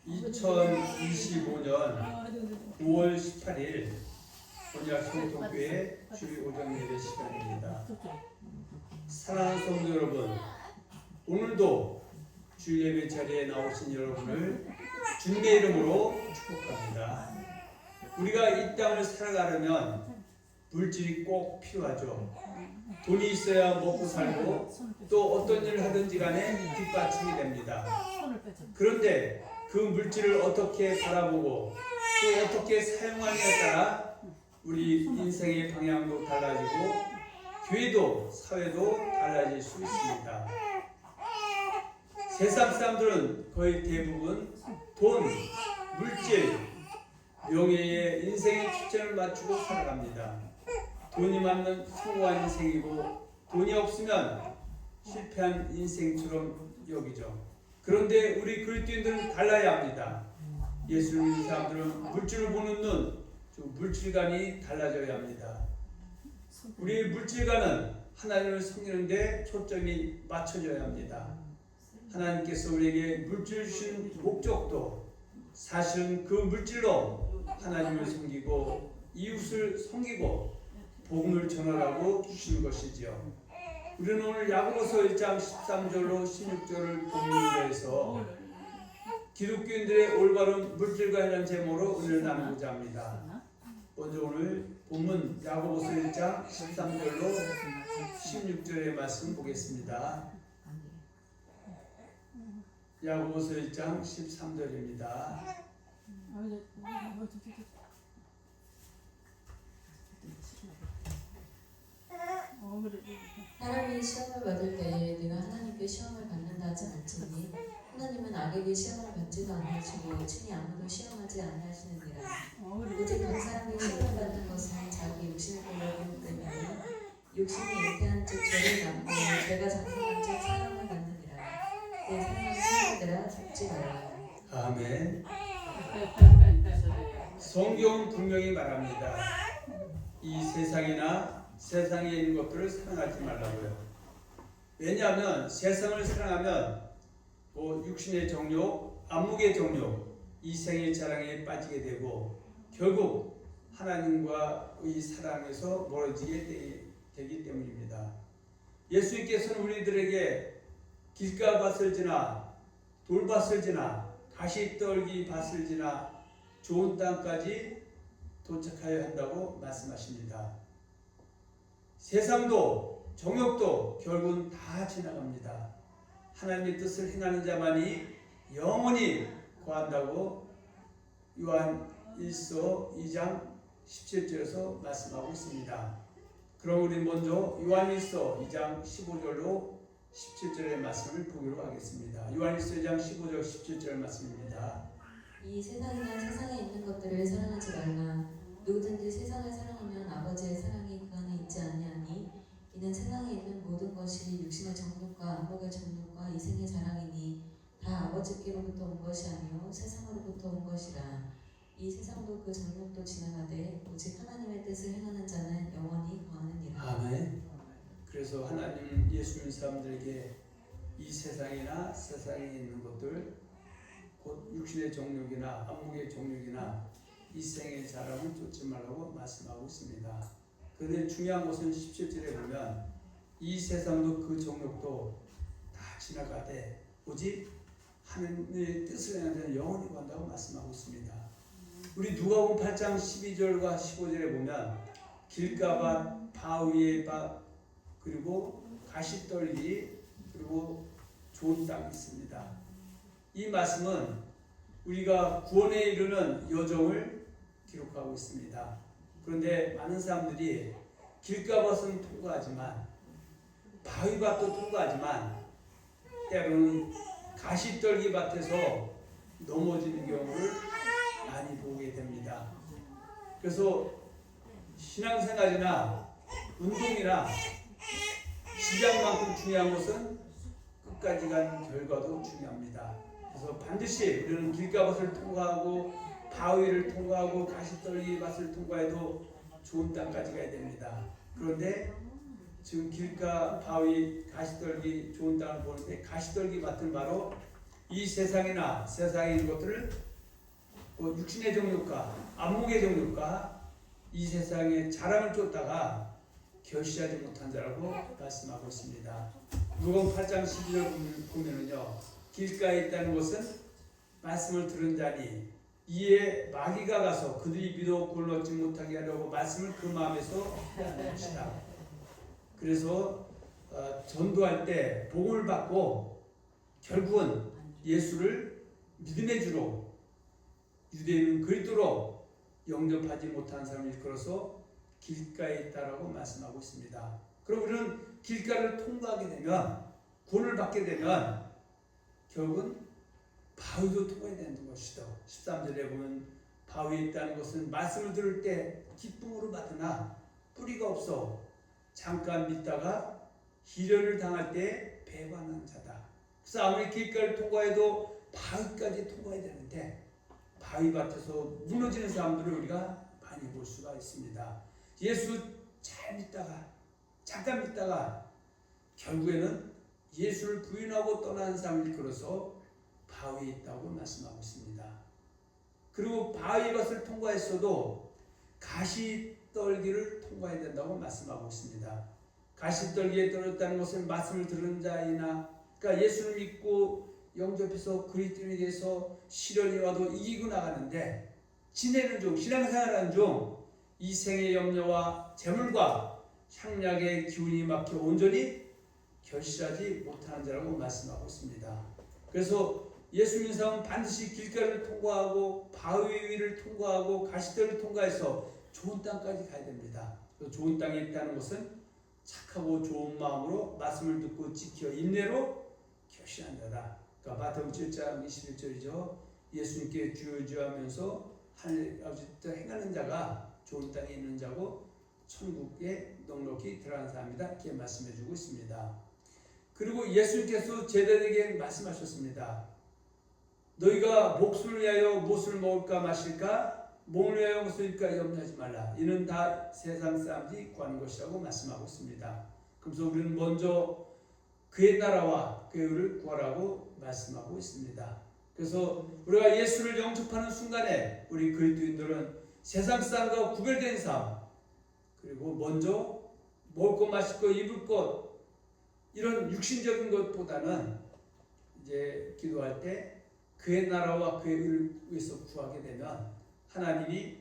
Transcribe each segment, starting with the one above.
2025년 9월 18일 본약 성도교회 주일 오전 예배 시간입니다. 사랑하는 성도 여러분, 오늘도 주일 예배 자리에 나오신 여러분을 주님의 이름으로 축복합니다. 우리가 이 땅을 살아가려면 물질이 꼭 필요하죠. 돈이 있어야 먹고 살고 또 어떤 일을 하든지 간에 뒷받침이 됩니다. 그런데 그 물질을 어떻게 바라보고 또 어떻게 사용하느냐에 따라 우리 인생의 방향도 달라지고 교회도 사회도 달라질 수 있습니다. 세상 사람들은 거의 대부분 돈, 물질, 명예에 인생의 초점을 맞추고 살아갑니다. 돈이 많으면 성공한 인생이고 돈이 없으면 실패한 인생처럼 여기죠. 그런데 우리 그리스도인들은 달라야 합니다. 예수를 믿는 사람들은 물질을 보는 눈, 물질관이 달라져야 합니다. 우리의 물질관은 하나님을 섬기는 데 초점이 맞춰져야 합니다. 하나님께서 우리에게 물질을 주신 목적도 사실은 그 물질로 하나님을 섬기고 이웃을 섬기고 복음을 전하라고 주신 것이지요. 우리는 오늘 야고보서 1장 13절로 16절을 본문으로 해서 기독교인들의 올바른 물질관이라는 제목으로 은혜를 나누고자 합니다. 먼저 오늘 본문 야고보서 1장 13절로 16절의 말씀 보겠습니다. 야고보서 1장 13절입니다. 사람이 시험을 받을 때에 네가 하나님께 시험을 받는다 하지 않지니 하나님은 악에게 시험을 받지도 아니하시고 친히 아무도 시험하지 아니하시느니라. 오직 각 사람이 시험을 받는 것은 자기 욕심을 끌려오기 때문에 욕심이 잉태한 즉 죄를 낳고 죄가 장성한 즉 사형을 받느니라. 내 사랑하는 성도들아 속지 말라. 아멘. 성경 분명히 말합니다. 이 세상에 있는 것들을 사랑하지 말라고요. 왜냐하면 세상을 사랑하면 육신의 정욕, 안목의 정욕, 이생의 자랑에 빠지게 되고 결국 하나님과의 사랑에서 멀어지게 되기 때문입니다. 예수님께서는 우리들에게 길가밭을 지나 돌밭을 지나 가시떨기 밭을 지나 좋은 땅까지 도착하여야 한다고 말씀하십니다. 세상도 정욕도 결국은 다 지나갑니다. 하나님의 뜻을 행하는 자만이 영원히 거한다고 요한 1서 2장 17절에서 말씀하고 있습니다. 그럼 우리 먼저 요한 1서 2장 15절로 17절의 말씀을 보기로 하겠습니다. 요한 1서 2장 15절 17절 말씀입니다. 이 세상이나 세상에 있는 것들을 사랑하지 말라. 누구든지 세상을 사랑하면 아버지의 사랑이 그 안에 있지 아니하니 이는 세상에 있는 모든 것이 육신의 정욕과 안목의 정욕과 이생의 자랑이니 다 아버지께로부터 온 것이 아니요 세상으로부터 온 것이라. 이 세상도 그 정욕도 지나가되 오직 하나님의 뜻을 행하는 자는 영원히 거하느니라. 아멘. 그래서 하나님 예수 믿는 사람들에게 이 세상이나 세상에 있는 것들 곧 육신의 정욕이나 안목의 정욕이나 이생의 자랑을 쫓지 말라고 말씀하고 있습니다. 그런데 중요한 것은 17절에 보면 이 세상도 그 정욕도 다 지나가되 오직 하나님의 뜻을 행하는 자는 영원히 간다고 말씀하고 있습니다. 우리 누가복음 8장 12절과 15절에 보면 길가밭, 바위의 밭, 그리고 가시떨기, 그리고 좋은 땅이 있습니다. 이 말씀은 우리가 구원에 이르는 여정을 기록하고 있습니다. 그런데 많은 사람들이 길가밭은 통과하지만 바위밭도 통과하지만 때로는 가시떨기 밭에서 넘어지는 경우를 많이 보게 됩니다. 그래서 신앙생활이나 운동이나 시장만큼 중요한 것은 끝까지 간 결과도 중요합니다. 그래서 반드시 우리는 길가밭을 통과하고 바위를 통과하고 가시떨기 밭을 통과해도 좋은 땅까지 가야 됩니다. 그런데 지금 길가, 바위, 가시떨기 좋은 땅을 보는데 가시떨기 밭은 바로 이 세상이나 세상에 있는 것들을 뭐 육신의 정욕과 안목의 정욕과 이 세상의 자랑을 쫓다가 결시하지 못한 자라고 말씀하고 있습니다. 누가복음 8장 12절 보면은요, 길가에 있다는 것은 말씀을 들은 자니 이에 마귀가 가서 그들이 믿어 구원을 얻지 못하게 하려고 말씀을 그 마음에서 빼앗는 것이다. 그래서 전도할 때 복음을 받고 결국은 예수를 믿음의 주로 유대인 그리스도로 영접하지 못한 사람을 일컬어서 길가에 있다라고 말씀하고 있습니다. 그럼 우리는 길가를 통과하게 되면, 구원을 받게 되면 결국은 바위도 통과해야 되는 것이다. 13절에 보면 바위에 있다는 것은 말씀을 들을 때 기쁨으로 받으나 뿌리가 없어 잠깐 믿다가 희련을 당할 때 배반한 자다. 그래서 아무리 길가를 통과해도 바위까지 통과해야 되는데 바위밭에서 무너지는 사람들을 우리가 많이 볼 수가 있습니다. 예수 잘 믿다가 잠깐 믿다가 결국에는 예수를 부인하고 떠나는 사람을 일컬어서 바위에 있다고 말씀하고 있습니다. 그리고 바위밭을 통과했어도 가시떨기를 통과해야 된다고 말씀하고 있습니다. 가시떨기에 떨어졌다는 것은 말씀을 들은 자이나, 그러니까 예수를 믿고 영접해서 그리스도인이 돼서 시련이 와도 이기고 나가는데 지내는 중, 신앙생활하는 중 이 생의 염려와 재물과 향락의 기운이 막혀 온전히 결실하지 못하는 자라고 말씀하고 있습니다. 그래서 예수 믿는 사람은 반드시 길가를 통과하고 바위 위를 통과하고 가시떨을 통과해서 좋은 땅까지 가야 됩니다. 좋은 땅에 있다는 것은 착하고 좋은 마음으로 말씀을 듣고 지켜 인내로 결실한 자다. 그러니까 마태복음 7장 21절이죠. 예수님께 주여 주여 하면서 하늘 아버지 뜻 행하는 자가 좋은 땅에 있는 자고 천국에 넉넉히 들어가는 사람이다. 이렇게 말씀해 주고 있습니다. 그리고 예수님께서 제자들에게 말씀하셨습니다. 너희가 목숨을 위하여 무엇을 먹을까 마실까, 몸을 위하여 무엇을 입을까 염려하지 말라. 이는 다 세상 사람들이 구하는 것이라고 말씀하고 있습니다. 그래서 우리는 먼저 그의 나라와 그의 의를 구하라고 말씀하고 있습니다. 그래서 우리가 예수를 영접하는 순간에 우리 그리스도인들은 세상 사람과 구별된 삶, 그리고 먼저 먹을 것, 마실 것, 입을 것, 이런 육신적인 것보다는 이제 기도할 때 그의 나라와 그의 의를 위해서 구하게 되면 하나님이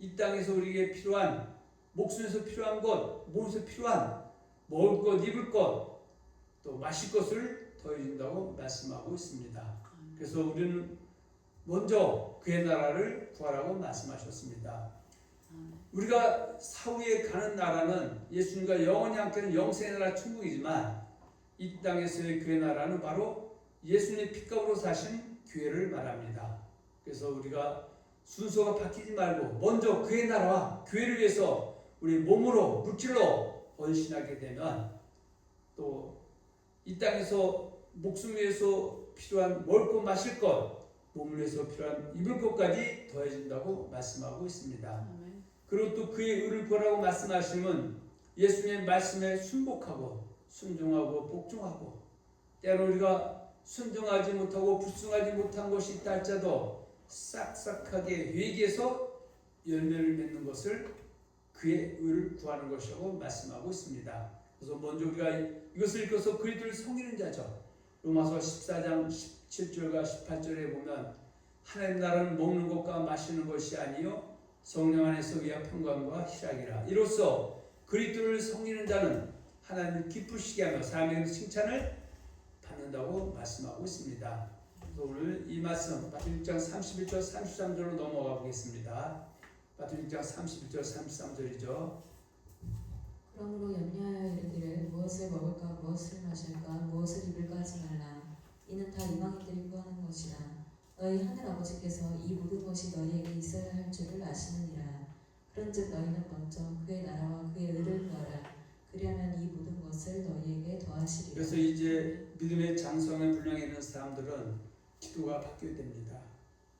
이 땅에서 우리에게 필요한, 목숨에서 필요한 것, 몸에서 필요한 먹을 것, 입을 것, 또 마실 것을 더해준다고 말씀하고 있습니다. 그래서 우리는 먼저 그의 나라를 구하라고 말씀하셨습니다. 우리가 사후에 가는 나라는 예수님과 영원히 함께하는 영생의 나라 천국이지만 이 땅에서의 그의 나라는 바로 예수님의 피값으로 사신 교회를 말합니다. 그래서 우리가 순서가 바뀌지 말고 먼저 그의 나라와 교회를 위해서 우리 몸으로 물질로 헌신하게 되면 또 이 땅에서 목숨 위해서 필요한 먹을 것, 마실 것, 몸을 위해서 필요한 입을 것까지 더해진다고 말씀하고 있습니다. 그리고 또 그의 의를 구하라고 말씀하시면 예수님의 말씀에 순복하고 순종하고 복종하고, 때로 우리가 순종하지 못하고 불순하지 못한 것이 있다 할지라도 싹싹하게 회개해서 열매를 맺는 것을 그의 의를 구하는 것이라고 말씀하고 있습니다. 그래서 먼저 우리가 이것을 읽어서 그리스도를 섬기는 자죠. 로마서 14장 17절과 18절에 보면 하나님 나라는 먹는 것과 마시는 것이 아니요 성령 안에서 위와 평강과 희락이라. 이로써 그리스도를 섬기는 자는 하나님을 기쁘시게 하며 사람에게 칭찬을 받는다고 말씀하고 있습니다. 그래서 오늘 이 말씀 마태복음 6장 31절 33절로 넘어가 보겠습니다. 마태복음 6장 31절 33절이죠. 그러므로 염려하여 이르기를 무엇을 먹을까 무엇을 마실까 무엇을 입을까 하지 말라. 이는 다 이방인들이 구하는 것이라. 너희 하늘 아버지께서 이 모든 것이 너희에게 있어야 할 줄을 아시느니라. 그런즉 너희는 먼저 그의 나라와 그의 의를 구하라. 그리하면 이 모든 것을 너희에게 더하시리라. 그래서 이제 믿음의 장성에 분량에 있는 사람들은 기도가 바뀌어야 됩니다.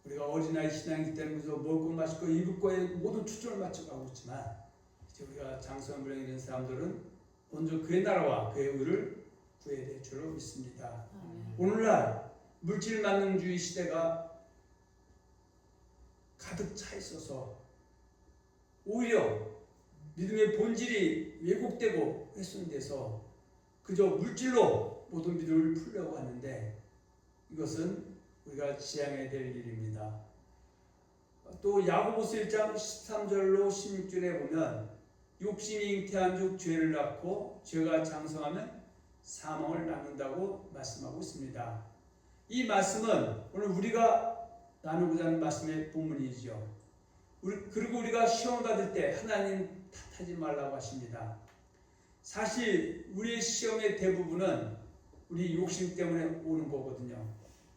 우리가 어린아이 신앙이기 때문에 먹고 마시고 입을 거에 모든 초점을 맞춰가고 있지만 이제 우리가 장성에 분량에 있는 사람들은 먼저 그의 나라와 그의 의를 구해야 될 줄로 믿습니다. 오늘날 물질 만능주의 시대가 가득 차 있어서 오히려 믿음의 본질이 왜곡되고 훼손돼서 그저 물질로 모든 믿음을 풀려고 하는데 이것은 우리가 지양해야 될 일입니다. 또 야고보서 1장 13절로 16절에 보면 욕심이 잉태한 즉 죄를 낳고 죄가 장성하면 사망을 낳는다고 말씀하고 있습니다. 이 말씀은 오늘 우리가 나누고자 하는 말씀의 본문이지요. 그리고 우리가 시험을 받을 때 하나님 탓하지 말라고 하십니다. 사실 우리의 시험의 대부분은 우리 욕심 때문에 오는 거거든요.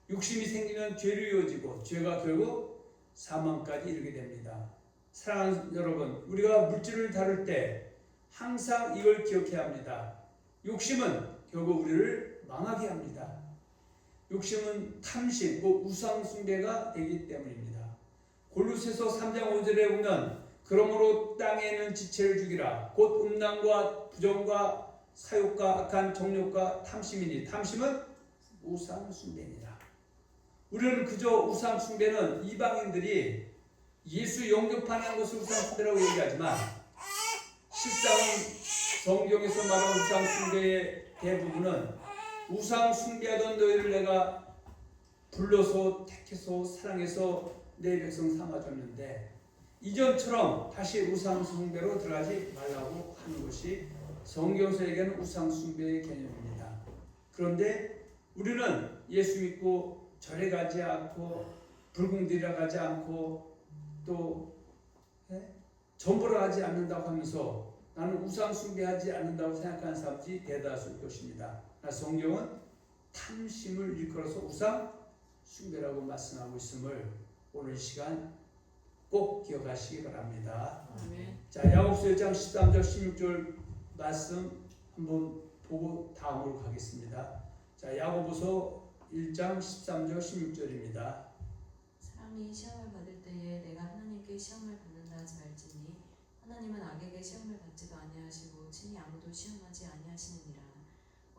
욕심이 생기면 죄로 이어지고 죄가 결국 사망까지 이르게 됩니다. 사랑하는 여러분, 우리가 물질을 다룰 때 항상 이걸 기억해야 합니다. 욕심은 결국 우리를 망하게 합니다. 욕심은 탐심, 우상 숭배가 되기 때문입니다. 골로새서 3장 5절에 보면 그러므로 땅에 있는 지체를 죽이라. 곧 음란과 부정과 사욕과 악한 정욕과 탐심이니 탐심은 우상 숭배니라. 우리는 그저 우상 숭배는 이방인들이 예수 영접하는 것을 우상 숭배라고 얘기하지만 실상은 성경에서 말하는 우상 숭배의 대부분은 우상 숭배하던 너희를 내가 불러서 택해서 사랑해서 내 백성 삼아줬는데 이전처럼 다시 우상 숭배로 들어가지 말라고 하는 것이 성경에서 얘기하는 우상 숭배의 개념입니다. 그런데 우리는 예수 믿고 절에 가지 않고 불궁들이라 가지 않고 또 전보라 하지 않는다고 하면서 나는 우상 숭배하지 않는다고 생각하는 사람들이 대다수일 것입니다. 성경은 탐심을 일컬어서 우상 숭배라고 말씀하고 있음을 오늘 이 시간 꼭 기억하시기 바랍니다. 자, 야고보서 1장 13절 16절 말씀 한번 보고 다음으로 가겠습니다. 자, 야고보서 1장 13절 16절입니다. 사람이 시험을 받을 때에 내가 하나님께 시험을 받는다 하지 말지니 하나님은 악에게 시험을 받지도 아니하시고 친히 아무도 시험하지 아니하시느니라.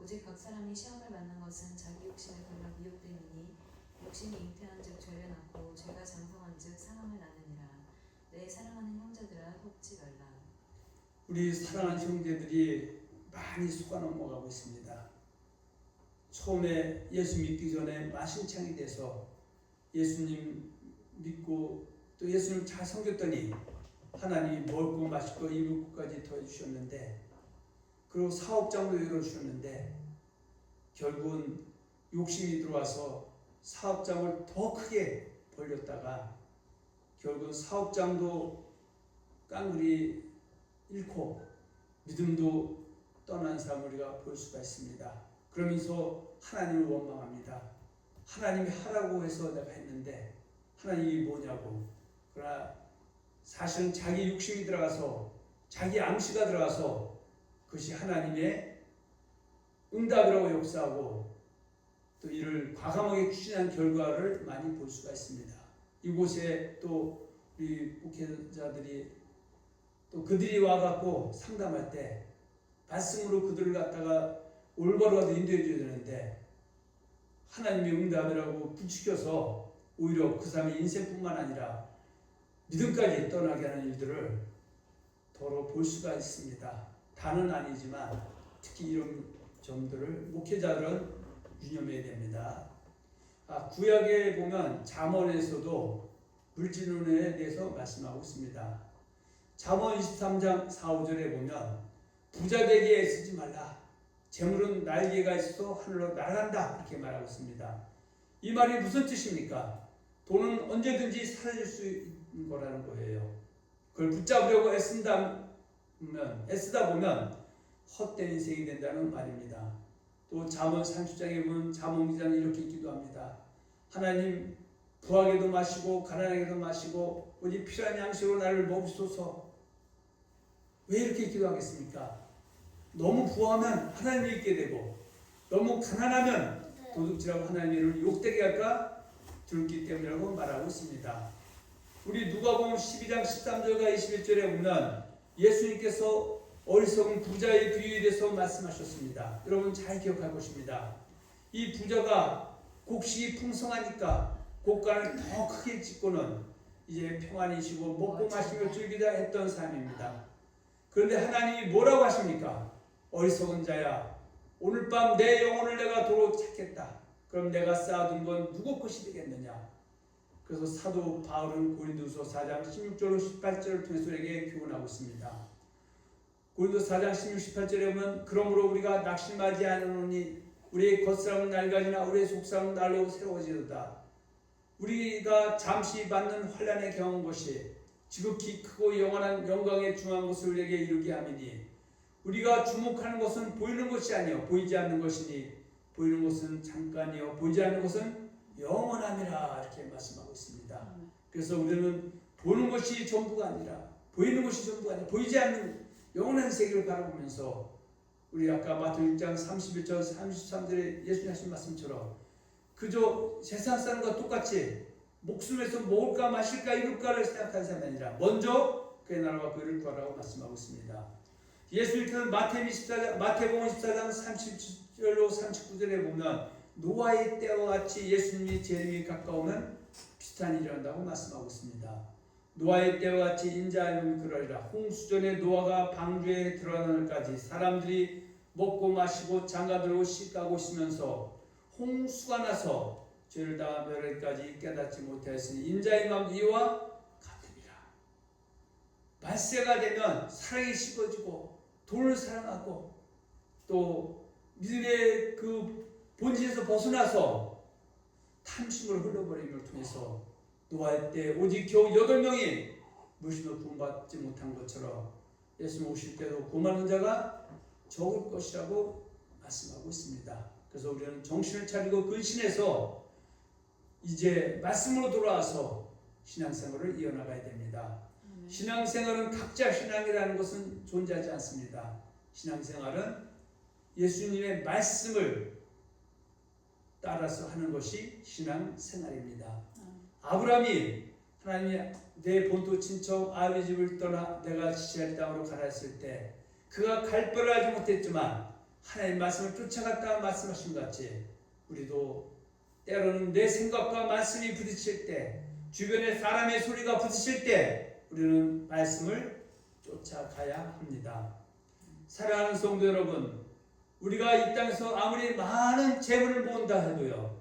오직 각 사람이 시험을 받는 것은 자기 욕심에 걸려 미혹됨이니 욕심이 잉태한즉 죄를 낳고 죄가 장성한즉 사망을 낳느니라. 내 사랑하는 형제들아 속지 말라. 우리 사랑하는 형제들이 많이 속아 넘어가고 있습니다. 처음에 예수 믿기 전에 만신창이 돼서 예수님 믿고 또 예수님 잘 섬겼더니 하나님이 먹고 마시고 입을 것까지 더해주셨는데 그리고 사업장도 열어주셨는데 결국은 욕심이 들어와서 사업장을 더 크게 벌렸다가 결국은 사업장도 깡그리 잃고 믿음도 떠난 사람을 우리가 볼 수가 있습니다. 그러면서 하나님을 원망합니다. 하나님이 하라고 해서 내가 했는데 하나님이 뭐냐고. 그러나 사실은 자기 욕심이 들어가서 자기 암시가 들어가서 그것이 하나님의 응답이라고 역사하고 또 이를 과감하게 추진한 결과를 많이 볼 수가 있습니다. 이곳에 또 우리 목회자들이 또 그들이 와갖고 상담할 때 말씀으로 그들을 갖다가 올바로 가도 인도해 줘야 되는데 하나님의 응답이라고 부추겨서 오히려 그 사람의 인생뿐만 아니라 믿음까지 떠나게 하는 일들을 더러 볼 수가 있습니다. 다는 아니지만 특히 이런 점들을 목회자들은 유념해야 됩니다. 구약에 보면 잠언에서도 물질론에 대해서 말씀하고 있습니다. 잠언 23장 4, 5절에 보면 부자 되기에 애쓰지 말라. 재물은 날개가 있어 하늘로 날아간다. 이렇게 말하고 있습니다. 이 말이 무슨 뜻입니까? 돈은 언제든지 사라질 수 있는 거라는 거예요. 그걸 붙잡으려고 애쓰다 보면 헛된 인생이 된다는 말입니다. 또 잠언 30장에 보면 잠언 기자는 이렇게 있기도 합니다. 하나님 부하게도 마시고 가난하게도 마시고 오직 필요한 양식으로 나를 먹이소서. 왜 이렇게 기도하겠습니까? 너무 부하면 하나님을 잊게 되고 너무 가난하면 도둑질하고 하나님을 욕되게 할까 두렵기 때문이라고 말하고 있습니다. 우리 누가복음 12장 13절과 21절에 보면 예수님께서 어리석은 부자의 비유에 대해서 말씀하셨습니다. 여러분 잘 기억할 것입니다. 이 부자가 곡식이 풍성하니까 곡간을 더 크게 짓고는 이제 평안히 쉬고 먹고 마시며 즐기다 했던 삶입니다. 그런데 하나님이 뭐라고 하십니까? 어리석은 자야, 오늘 밤 내 영혼을 내가 도로 찾겠다. 그럼 내가 쌓아둔 건 누구 것이 되겠느냐? 그래서 사도 바울은 고린도서 4장 16절로 18절을 통해서 우리에게 교훈하고 있습니다. 고린도서 4장 16, 18절에 보면 그러므로 우리가 낙심하지 않으니 우리의 겉사람은 낡아지나 우리의 속사람은 날로 새로워지도다. 우리가 잠시 받는 환난에 경한 것이 지극히 크고 영원한 영광에 중한 것을 우리에게 이루게 함이니 우리가 주목하는 것은 보이는 것이 아니요 보이지 않는 것이니 보이는 것은 잠깐이요 보이지 않는 것은 영원함이라 이렇게 말씀하고 있습니다. 그래서 우리는 보는 것이 전부가 아니라 보이는 것이 전부가 아니라 보이지 않는 영원한 세계를 바라보면서 우리 아까 마태복음 6장 31절 33절에 예수님 하신 말씀처럼 그저 세상 사람과 똑같이 목숨에서 먹을까 마실까 입을까를 생각하는 사람이 아니라 먼저 그의 나라와 그를 구하라고 말씀하고 있습니다. 예수님께서는 마태복음 14장 30절로 39절에 보면 노아의 때와 같이 예수님이 재림이 가까우면 비슷한 일이 일어난다고 말씀하고 있습니다. 노아의 때와 같이 인자의 몸이 그러리라. 홍수전에 노아가 방주에 들어가는 날까지 사람들이 먹고 마시고 장가들고 씻고 있으면서 홍수가 나서 죄를 당하면까지 깨닫지 못하였으니 인자의 마음 이와 같으리라. 말세가 되면 사랑이 식어지고 돈을 사랑하고 또 믿음의 그 본질에서 벗어나서 탐심으로 흘러버림을 통해서 노아의 때 오직 겨우 8명이 물심을 구원받지 못한 것처럼 예수님 오실 때도 구원하는 자가 적을 것이라고 말씀하고 있습니다. 그래서 우리는 정신을 차리고 근신해서 이제 말씀으로 돌아와서 신앙생활을 이어나가야 됩니다. 신앙생활은 각자 신앙이라는 것은 존재하지 않습니다. 신앙생활은 예수님의 말씀을 따라서 하는 것이 신앙생활입니다. 아브라함이 하나님이 내 본토 친척 아비 집을 떠나 내가 지시할 땅으로 가라 했을 때 그가 갈 뻔을 알지 못했지만 하나님의 말씀을 쫓아갔다 말씀하신 것 같이 우리도 때로는 내 생각과 말씀이 부딪힐 때 주변에 사람의 소리가 부딪힐 때 우리는 말씀을 쫓아가야 합니다. 사랑하는 성도 여러분, 우리가 이 땅에서 아무리 많은 재물을 모은다 해도요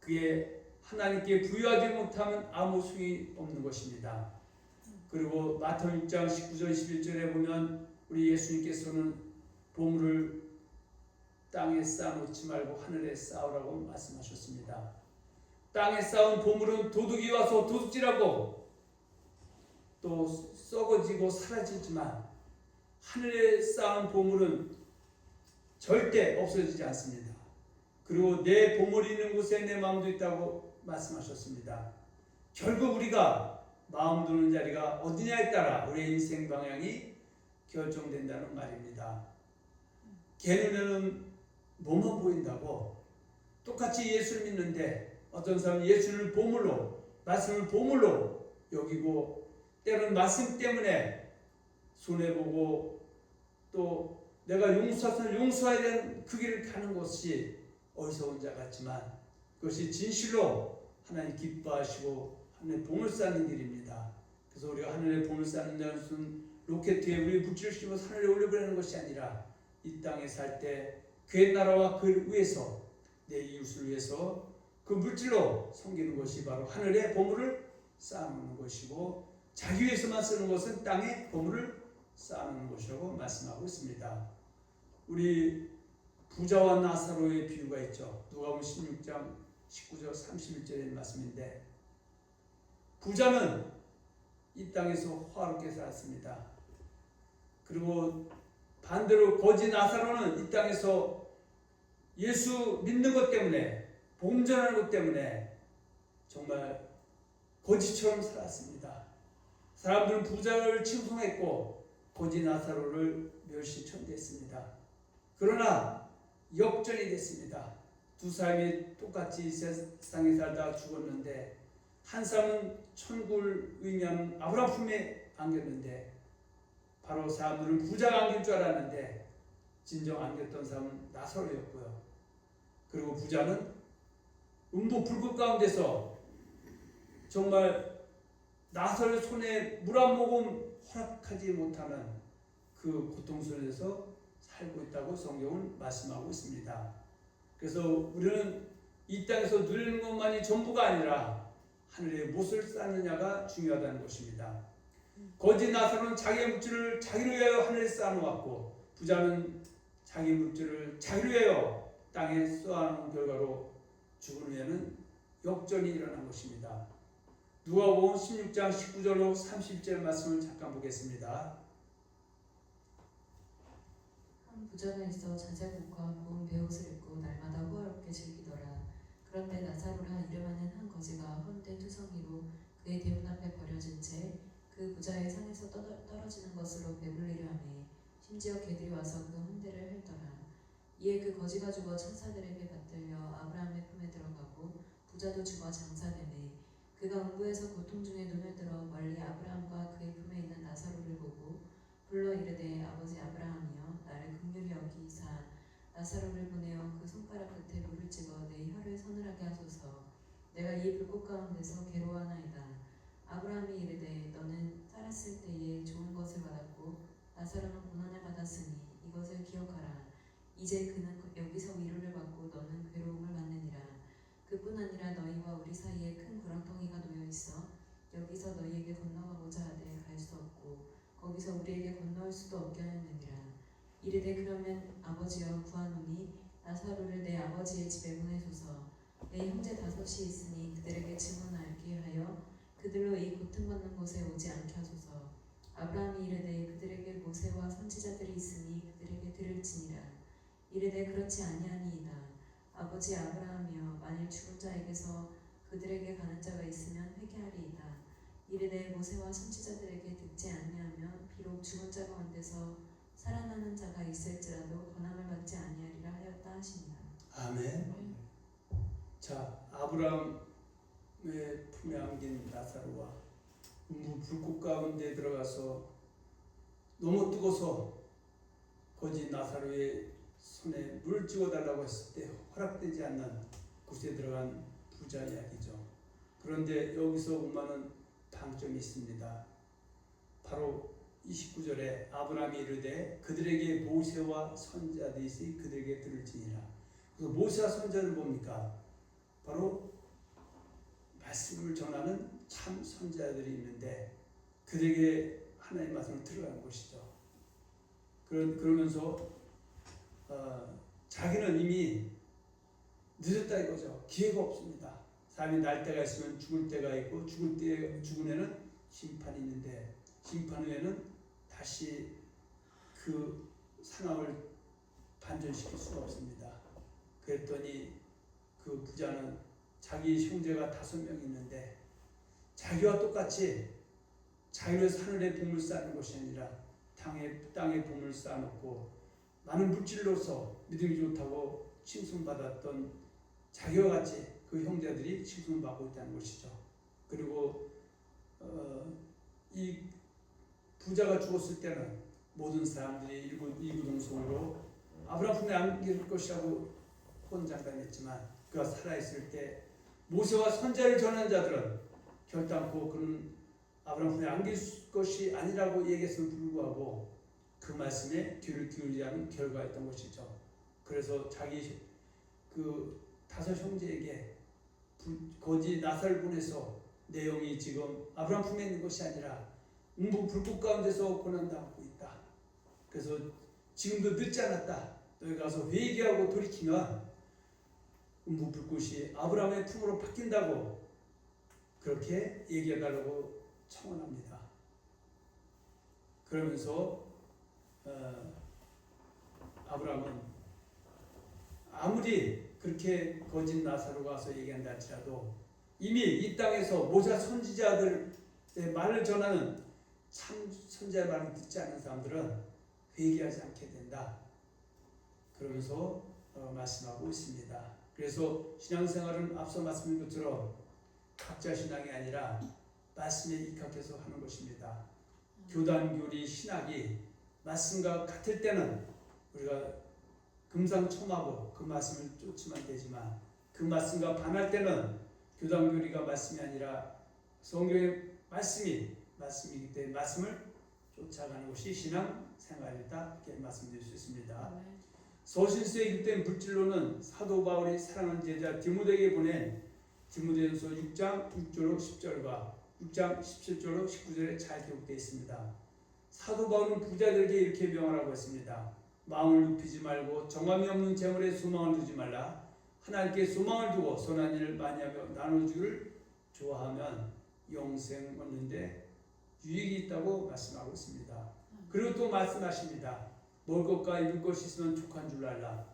그게 하나님께 부여하지 못하면 아무 소용이 없는 것입니다. 그리고 마태복음 6장 19절 21절에 보면 우리 예수님께서는 보물을 땅에 쌓아놓지 말고 하늘에 쌓으라고 말씀하셨습니다. 땅에 쌓은 보물은 도둑이 와서 도둑질하고 또 썩어지고 사라지지만 하늘에 쌓은 보물은 절대 없어지지 않습니다. 그리고 내 보물이 있는 곳에 내 마음도 있다고 말씀하셨습니다. 결국 우리가 마음 두는 자리가 어디냐에 따라 우리의 인생 방향이 결정된다는 말입니다. 걔 눈에는 뭐만 보인다고 똑같이 예수를 믿는데 어떤 사람은 예수를 보물로 말씀을 보물로 여기고 때로는 말씀 때문에 손해보고 또 내가 용서해야 되는 그 길을 가는 것이 어리석은 자 같지만 그것이 진실로 하나님 기뻐하시고 하늘의 봉을 쌓는 길입니다. 그래서 우리가 하늘의 봉을 쌓는 것은 로켓에 우리 물질을 씌워서 하늘에 올려보내는 것이 아니라 이 땅에 살 때 그의 나라와 그 위해서 내 이웃을 위해서 그 물질로 섬기는 것이 바로 하늘의 보물을 쌓아놓는 것이고 자기 위해서만 쓰는 것은 땅에 보물을 쌓아놓는 것이라고 말씀하고 있습니다. 우리 부자와 나사로의 비유가 있죠. 누가복음 16장 19절 31절의 말씀인데 부자는 이 땅에서 화롭게 살았습니다. 그리고 반대로 거지 나사로는 이 땅에서 예수 믿는 것 때문에 복음 전하는 것 때문에 정말 거지처럼 살았습니다. 사람들은 부자를 칭송했고 거지 나사로를 멸시천대했습니다. 그러나 역전이 됐습니다. 두 사람이 똑같이 세상에 살다가 죽었는데 한 사람은 천국을 의미하는 아브라함 품에 안겼는데 바로 사람들은 부자가 안길 줄 음부 불꽃 가운데서 정말 나설 손에 물 한 모금 허락하지 못하는 그 고통 속에서 살고 있다고 성경은 말씀하고 있습니다. 그래서 우리는 이 땅에서 누리는 것만이 전부가 아니라 하늘에 무엇을 쌓느냐가 중요하다는 것입니다. 거짓 나사로는 자기의 물질을 자기를 위하여 하늘에 쌓아놓았고 부자는 자기 물질을 자기를 위하여 땅에 쏘아놓은 결과로 죽은 후에는 역전이 일어난 것입니다. 누가복음 16장 19절로 30절 말씀을 잠깐 보겠습니다. 한 부자가 있어 자작옷과 고운 베옷을 입고 날마다 호화롭게 즐기더라. 그런데 나사로라 이름하는 한 거지가 헌된 투성이로 그의 대문 앞에 버려진 채 그 부자의 상에서 떨어지는 것으로 배불리려 하매 심지어 개들이 와서 그 hun대를 핥더라. 이에 그 거지가 죽어 천사들에게 받들려 아브라함의 품에 들어가고 부자도 죽어 장사되매 그가 음부에서 고통 중에 눈을 들어 멀리 아브라함과 그의 품에 있는 나사로를 보고 불러 이르되 아버지 아브라함이여 나를 긍휼히 여기사 나사로를 보내어 그 손가락 끝에 물을 찍어 내 혀를 서늘하게 하소서. 내가 이 불꽃 가운데서 괴로워하나이다. 아브라함이 이르되 너는 살았을 때에 좋은 것을 받았고 나사로는 고난을 받았으니 이것을 기억하라. 이제 그는 여기서 위로를 받고 너는 괴로움을 받느니라. 그뿐 아니라 너희와 우리 사이에 큰 구렁텅이가 놓여 있어 여기서 너희에게 건너가고자 하되 갈 수 없고 거기서 우리에게 건너올 수도 없게 하였느니라. 이르되 그러면 아버지여 구하노니 나사로를 내 아버지의 집에 보내소서. 내 형제 5이 있으니 그들에게 증언하게 하여 그들로 이 고통받는 곳에 오지 않게 하소서. 아브라함이 이르되 그들에게 모세와 선지자들이 있으니 그들에게 들을지니라. 이르되 그렇지 아니하니이다. 아버지 아브라함이여 만일 죽은 자에게서 그들에게 가는 자가 있으면 회개하리이다. 이르되 모세와 선지자들에게 듣지 아니하면 비록 죽은 자 가운데서 살아나는 자가 있을지라도 권함을 받지 아니하리라 하였다 하시니라. 아멘. 자, 아브라함의 품에 안긴 나사로와 음부 불꽃 가운데 들어가서 너무 뜨거워서 거짓 나사로의 손에 물을 찍어달라고 했을 때 허락되지 않는 곳에 들어간 부자 이야기죠. 그런데 여기서 보면은 방점이 있습니다. 바로 29절에 아브라함이 이르되 그들에게 모세와 선지자들이 있으니 그들에게 들을지니라. 그래서 모세와 선지자는 뭡니까? 바로 말씀을 전하는 참 선지자들이 있는데 그들에게 하나님의 말씀을 들어가는 것이죠. 그러면서 자기는 이미 늦었다 이거죠. 기회가 없습니다. 사람이 날 때가 있으면 죽을 때가 있고 죽은 후에는 심판이 있는데 심판 후에는 다시 그 상황을 반전시킬 수가 없습니다. 그랬더니 그 부자는 자기 형제가 5명 있는데 자기와 똑같이 자기를 하늘에 봄을 쌓는 것이 아니라 땅에 봄을 쌓아놓고 많은 물질로서 믿음이 좋다고 칭송받았던 자기와 같이 그 형제들이 칭송받고 있다는 것이죠. 그리고 이 부자가 죽었을 때는 모든 사람들이 이구동성으로 아브라함 품에 안길 것이라고 혼장담했지만 그가 살아있을 때 모세와 선지자를 전한 자들은 결단코 그는 아브라함 품에 안길 것이 아니라고 얘기했음을 불구하고 그 말씀에 귀를 기울이지 않은 결과였던 것이죠. 그래서 자기 그 5 형제에게 거지 나사를 보내서 내용이 지금 아브라함 품에 있는 것이 아니라 음부 불꽃 가운데서 고난당하고 있다. 그래서 지금도 늦지 않았다. 너희 가서 회개하고 돌이키면 음부 불꽃이 아브라함의 품으로 바뀐다고 그렇게 얘기해달라고 청원합니다. 그러면서 아브라함은 아무리 그렇게 거짓 나사로가 와서 얘기한다 할지라도 이미 이 땅에서 모세 선지자들의 말을 전하는 참 선지자의 말을 듣지 않는 사람들은 회개하지 않게 된다. 그러면서 말씀하고 있습니다. 그래서 신앙생활은 앞서 말씀드린 것처럼 각자 신앙이 아니라 말씀에 입각해서 하는 것입니다. 교단교리 신학이 말씀과 같을 때는 우리가 금상첨화고 그 말씀을 쫓으면 되지만 그 말씀과 반할 때는 교단교리가 말씀이 아니라 성경의 말씀이기 때문에 말씀을 쫓아가는 것이 신앙 생활이다, 이렇게 말씀드릴 수 있습니다. 서신서에 기록된 물질로는 사도 바울이 사랑하는 제자 디모데에게 보낸 디모데전서 6장 6절로 10절과 6장 17절로 19절에 잘 기록되어 있습니다. 사도 바울은 부자들에게 이렇게 명하라고 했습니다. 마음을 눕히지 말고 정함이 없는 재물에 소망을 두지 말라. 하나님께 소망을 두고 선한 일을 많이 하며 나눠주기를 좋아하면 영생 얻는데 유익이 있다고 말씀하고 있습니다. 그리고 또 말씀하십니다. 먹을 것과 입을 것이 있으면 족한 줄 알라.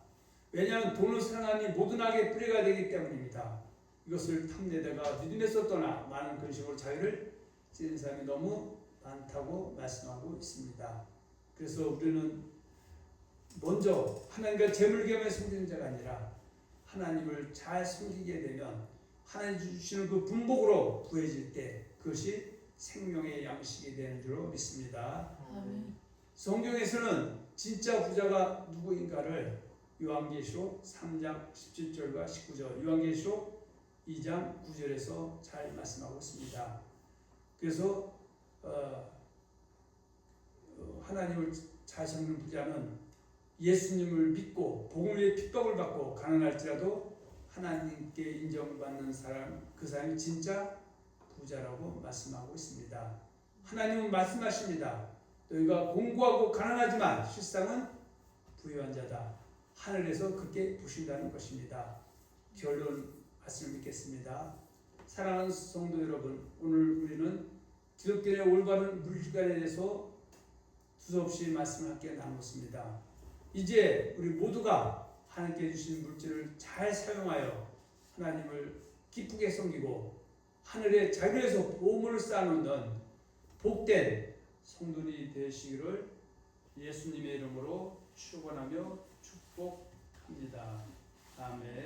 왜냐하면 돈을 사랑하니 모든 악의 뿌리가 되기 때문입니다. 이것을 탐내다가 믿음에서 떠나 많은 근심으로 자기를 찌는 사람이 너무 많다고 말씀하고 있습니다. 그래서 우리는 먼저 하나님과 재물겸에 섬기는 자가 아니라 하나님을 잘 섬기게 되면 하나님 주시는 그 분복으로 부해질 때 그것이 생명의 양식이 되는 줄로 믿습니다. 아멘. 성경에서는 진짜 부자가 누구인가를 요한계시록 3장 17절과 19절, 요한계시록 2장 9절에서 잘 말씀하고 있습니다. 그래서 하나님을 잘 섬기는 부자는 예수님을 믿고 복음을 위해 핍박을 받고 가난할지라도 하나님께 인정받는 사람, 그 사람이 진짜 부자라고 말씀하고 있습니다. 하나님은 말씀하십니다. 너희가 공고하고 가난하지만 실상은 부유한 자다. 하늘에서 그렇게 부신다는 것입니다. 결론 말씀을 믿겠습니다. 사랑하는 성도 여러분, 오늘 우리는 기독교의 올바른 물질관에 대해서 두서없이 말씀을 함께 나눴습니다. 이제 우리 모두가 하나님께 주신 물질을 잘 사용하여 하나님을 기쁘게 섬기고 하늘의 자유에서 보물을 쌓아놓는 복된 성도들이 되시기를 예수님의 이름으로 축원하며 축복합니다. 아멘.